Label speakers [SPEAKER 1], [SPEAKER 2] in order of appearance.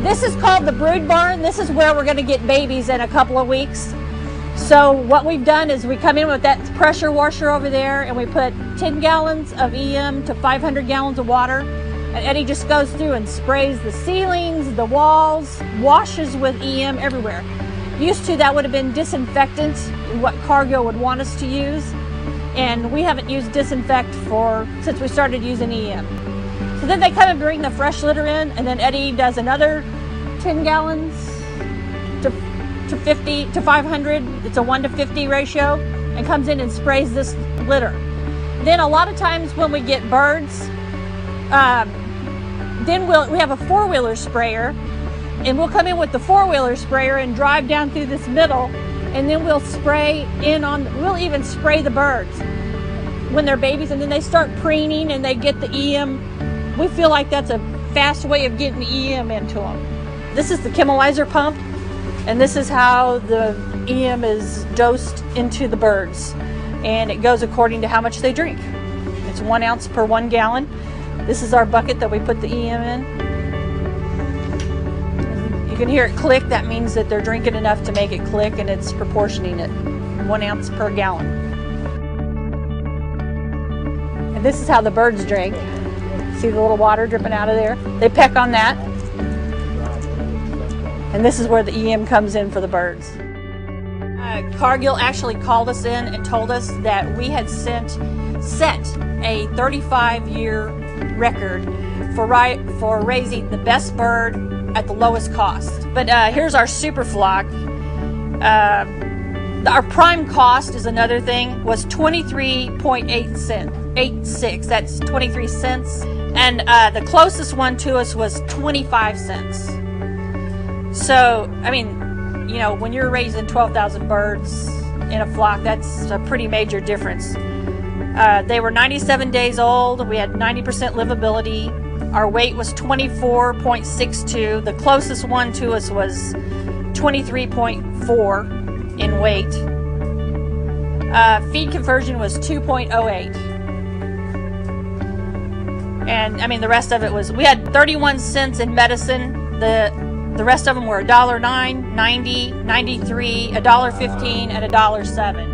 [SPEAKER 1] This is called the brood barn. This is where we're going to get babies in a couple of weeks. So what we've done is we come in with that pressure washer over there and we put 10 gallons of EM to 500 gallons of water. And Eddie just goes through and sprays the ceilings, the walls, washes with EM everywhere. Used to, that would have been disinfectant, what Cargill would want us to use. And we haven't used disinfect since we started using EM. So then they come and bring the fresh litter in, and then Eddie does another 10 gallons to 50 to 500. It's a 1:50 ratio, and comes in and sprays this litter. Then a lot of times when we get birds, then we have a four-wheeler sprayer, and we'll come in with the four-wheeler sprayer and drive down through this middle, and then we'll we'll even spray the birds when they're babies, and then they start preening and they get the EM. We feel like that's a fast way of getting EM into them. This is the chemolyzer pump, and this is how the EM is dosed into the birds, and it goes according to how much they drink. It's 1 ounce per 1 gallon. This is our bucket that we put the EM in. You can hear it click. That means that they're drinking enough to make it click, and it's proportioning it 1 ounce per gallon. And this is how the birds drink. See the little water dripping out of there? They peck on that. And this is where the EM comes in for the birds. Cargill actually called us in and told us that we had set a 35-year record for raising the best bird at the lowest cost. But here's our super flock. Our prime cost is another thing, was 23.86. That's 23 cents. And the closest one to us was 25 cents. So, I mean, you know, when you're raising 12,000 birds in a flock, that's a pretty major difference. They were 97 days old. We had 90% livability. Our weight was 24.62. The closest one to us was 23.4 in weight. Feed conversion was 2.08. And I mean, the rest of it was, we had 31 cents in medicine. The rest of them were $1.09, 90, 93, $1.15, and $1.07.